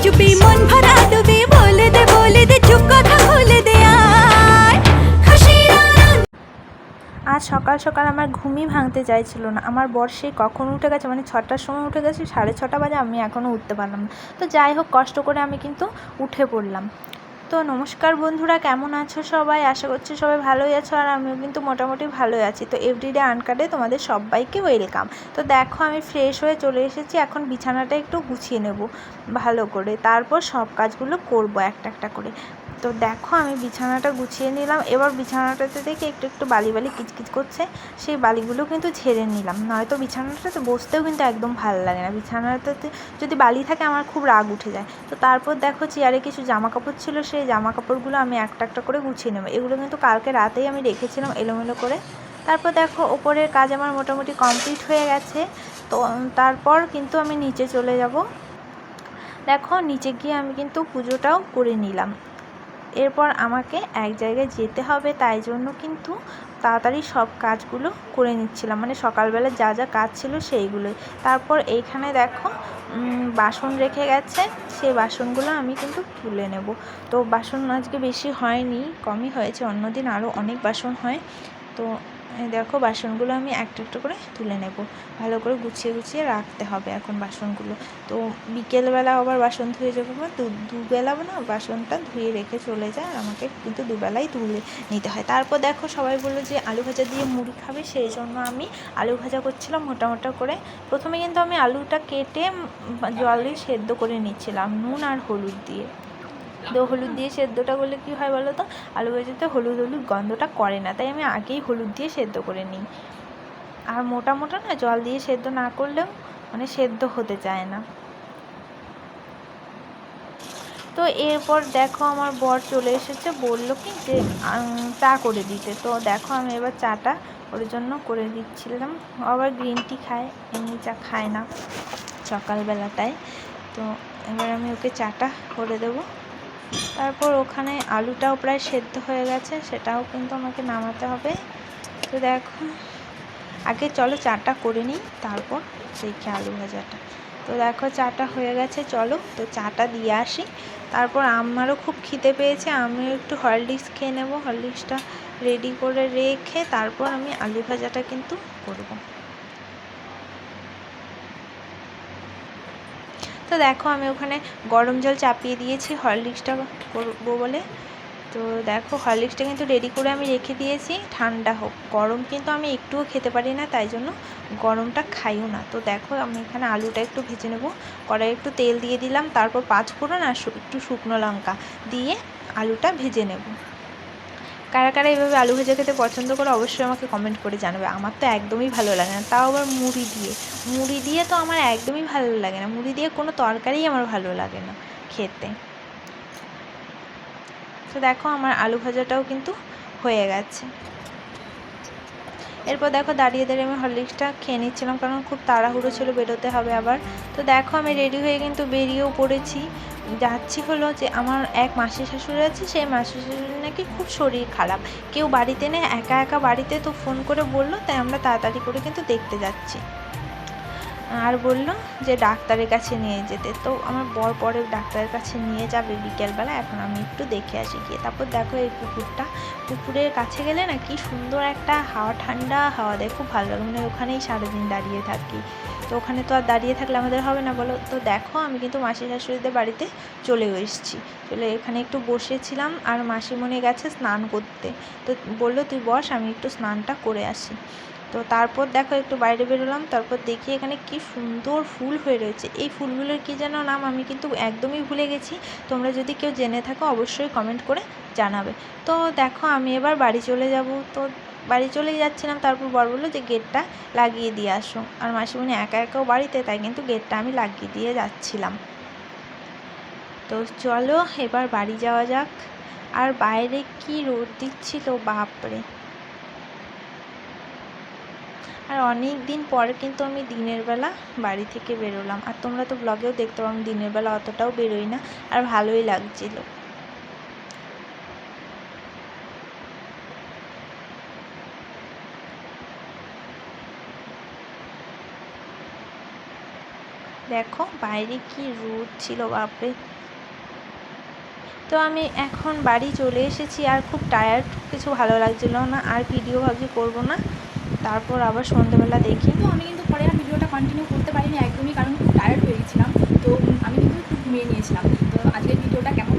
চুপি মন ভরা দেবে, বলে দে চুপ কথা বলে দে আয় খুশির আনন্দ। আজ সকাল সকাল আমার ঘুমই ভাঙতে চাইছিল না। আমার বর সেই কখন উঠে গেছে, মানে 6টার সময় উঠে গেছে, 6:30 বাজে, আমি এখনও উঠতে পারলাম না। তো যাই হোক, কষ্ট করে আমি কিন্তু উঠে পড়লাম। তো নমস্কার বন্ধুরা, কেমন আছো সবাই? আশা করছি সবাই ভালোই আছো, আর আমিও কিন্তু মোটামুটি ভালোই আছি। তো এভরিডে আনকাটে তোমাদের সবাইকে ওয়েলকাম। তো দেখো, আমি ফ্রেশ হয়ে চলে এসেছি। এখন বিছানাটা একটু গুছিয়ে নেব ভালো করে, তারপর সব কাজগুলো করব একটা একটা করে। তো দেখো, আমি বিছানাটা গুছিয়ে নিলাম। এবার বিছানাটাতে দেখে একটু একটু বালি বালি কিচকিচ করছে, সেই বালিগুলো কিন্তু ঝেড়ে নিলাম। নয়তো বিছানাটাতে বসতেও কিন্তু একদম ভালো লাগে না। বিছানাটাতে যদি বালি থাকে আমার খুব রাগ উঠে যায়। তো তারপর দেখো, চেয়ারে কিছু জামা কাপড় ছিল, সেই জামা কাপড়গুলো আমি একটা একটা করে গুছিয়ে নেব। এগুলো কিন্তু কালকে রাতেই আমি রেখেছিলাম এলোমেলো করে। তারপর দেখো, ওপরের কাজ আমার মোটামুটি কমপ্লিট হয়ে গেছে। তো তারপর কিন্তু আমি নিচে চলে যাব। দেখো, নিচে গিয়ে আমি কিন্তু পুজোটাও করে নিলাম। এরপর আমাকে এক জায়গায় যেতে হবে, তাই জন্য কিন্তু তাড়াতাড়ি সব কাজগুলো করে নিচ্ছিলাম, মানে সকালবেলা যা যা কাজ ছিল সেইগুলোই। তারপর এইখানে দেখো বাসন রেখে গেছে, সেই বাসনগুলো আমি কিন্তু তুলে নেব। তো বাসন আজকে বেশি হয়নি, কমই হয়েছে, অন্যদিন আরও অনেক বাসন হয়। তো দেখো, বাসনগুলো আমি একটা একটা করে তুলে নেব। ভালো করে গুছিয়ে গুছিয়ে রাখতে হবে এখন বাসনগুলো। তো বিকেলবেলা আবার বাসন ধুয়ে যাবো, বা দুবেলা না বাসনটা ধুয়ে রেখে চলে যায়, আর আমাকে কিন্তু দুবেলাই তুলে নিতে হয়। তারপর দেখো, সবাই বললো যে আলু ভাজা দিয়ে মুড়ি খাবে, সেই জন্য আমি আলু ভাজা করছিলাম মোটা মোটা করে। প্রথমে কিন্তু আমি আলুটা কেটে জলে সেদ্ধ করে নিচ্ছিলাম নুন আর হলুদ দিয়ে। তো হলুদ দিয়ে সেদ্ধটা করলে কী হয় বলো তো, আলু ভাজাতে হলুদ হলুদ গন্ধটা করে না, তাই আমি আগেই হলুদ দিয়ে সেদ্ধ করে নিই। আর মোটা মোটা না জল দিয়ে সেদ্ধ না করলেও মানে সেদ্ধ হতে চায় না। তো এরপর দেখো, আমার বর চলে এসেছে, বললো কি যে চা করে দিতে। তো দেখো, আমি এবার চাটা ওর জন্য করে দিচ্ছিলাম। আবার গ্রিন টি খায়, এমনি চা খায় না সকালবেলাটায়। তো এবার আমি ওকে চাটা করে দেবো। তারপর ওখানে আলুটাও প্রায় সেদ্ধ হয়ে গেছে, সেটাও কিন্তু আমাকে নামাতে হবে। তো দেখো, আগে চলো চাটা করে নিই, তারপর দেখি আলু ভাজাটা। তো দেখো, চাটা হয়ে গেছে, চলো তো চাটা দিয়ে আসি। তারপর আমারও খুব খিদে পেয়েছে, আমিও একটু হরলিক্স খেয়ে নেবো। হরলিক্সটা রেডি করে রেখে তারপর আমি আলু ভাজাটা কিন্তু করবো। তো দেখো, আমি ওখানে গরম জল চাপিয়ে দিয়েছি হরলিক্সটা করবো বলে। তো দেখো, হরলিক্সটা কিন্তু রেডি করে আমি রেখে দিয়েছি, ঠান্ডা হোক। গরম কিন্তু আমি একটুও খেতে পারি না, তাই জন্য গরমটা খাইও না। তো দেখো, আমি এখানে আলুটা একটু ভেজে নেব। কড়াইয়ে একটু তেল দিয়ে দিলাম, তারপর 5 ফোড়ন আর একটু শুকনো লঙ্কা দিয়ে আলুটা ভেজে নেব। কারা কারা এইভাবে আলু ভাজা খেতে পছন্দ করে অবশ্যই আমাকে কমেন্ট করে জানাবে। আমার তো একদমই ভালো লাগে না, তাও আবার মুড়ি দিয়ে তো আমার একদমই ভালো লাগে না। মুড়ি দিয়ে কোনো তরকারিই আমার ভালো লাগে না খেতে। তো দেখো, আমার আলু ভাজাটাও কিন্তু হয়ে গেছে। এরপর দেখো, দাঁড়িয়ে দাঁড়িয়ে আমি হরলিক্সটা খেয়ে নিচ্ছিলাম, কারণ খুব তাড়াহুড়ো ছিল, বেরোতে হবে আবার। তো দেখো, আমি রেডি হয়ে কিন্তু বেরিয়েও পড়েছি। যাচ্ছি হলো যে আমার এক মাসি শাশুড়ি আছে, সেই মাসি শাশুড়ি নাকি খুব শরীর খারাপ, কেউ বাড়িতে নেই, একা একা বাড়িতে। তো ফোন করে বললো, তাই আমরা তাড়াতাড়ি করে কিন্তু দেখতে যাচ্ছি। আর বললো যে ডাক্তারের কাছে নিয়ে যেতে। তো আমার বর পরে ডাক্তারের কাছে নিয়ে যাবে বিকেলবেলা, এখন আমি একটু দেখে আসি গিয়ে। তারপর দেখো, এই পুকুরের কাছে গেলে না কি সুন্দর একটা হাওয়া, ঠান্ডা হাওয়া দেয়, খুব ভালো লাগে। মানে ওখানেই সারাদিন দাঁড়িয়ে থাকি। তো ওখানে তো আর দাঁড়িয়ে থাকলে আমাদের হবে না বলো। তো দেখো, আমি কিন্তু মাসি শাশুড়িদের বাড়িতে চলেও এসেছি। এখানে একটু বসেছিলাম, আর মাসিমণি গেছে স্নান করতে। তো বললো তুই বস, আমি একটু স্নানটা করে আসি। তো তারপর দেখো, একটু বাইরে বেরোলাম, তারপর দেখি এখানে কি সুন্দর ফুল হয়ে রয়েছে। এই ফুলগুলোর কী যেন নাম, আমি কিন্তু একদমই ভুলে গেছি। তোমরা যদি কেউ জেনে থাকো অবশ্যই কমেন্ট করে জানাবে। তো দেখো, আমি এবার বাড়ি চলে যাব। তো বাড়ি চলেই যাচ্ছিলাম, তারপর বর বললো যে গেটটা লাগিয়ে দিয়ে আসো। আর মাসিমণি একা একাও বাড়িতে, তাই কিন্তু গেটটা আমি লাগিয়ে দিয়ে যাচ্ছিলাম। তো চলো এবার বাড়ি যাওয়া যাক। আর বাইরে কি রোদ দিচ্ছিল বাপরে। আর অনেক দিন পরে কিন্তু আমি দিনের বেলা বাড়ি থেকে বেরোলাম। আর তোমরা তো ব্লগেও দেখতে পাও আমি দিনের বেলা অতটাও বেরোই না, আর ভালোই লাগছিল। দেখো বাইরে কি রোদ ছিল বাপরে। তো আমি এখন বাড়ি চলে এসেছি, আর খুব টায়ার্ড, কিছু ভালো লাগছিল না, আর ভিডিও ভাবছি করবো না, তারপর আবার সন্ধ্যেবেলা দেখি। তো আমি কিন্তু পরে আর ভিডিওটা কন্টিনিউ করতে পারিনি একদমই, কারণ খুব টায়ার্ড হয়ে গেছিলাম। তো আমি কিন্তু একটু ঘুমিয়ে নিয়েছিলাম। তো আজকের ভিডিওটা কেমন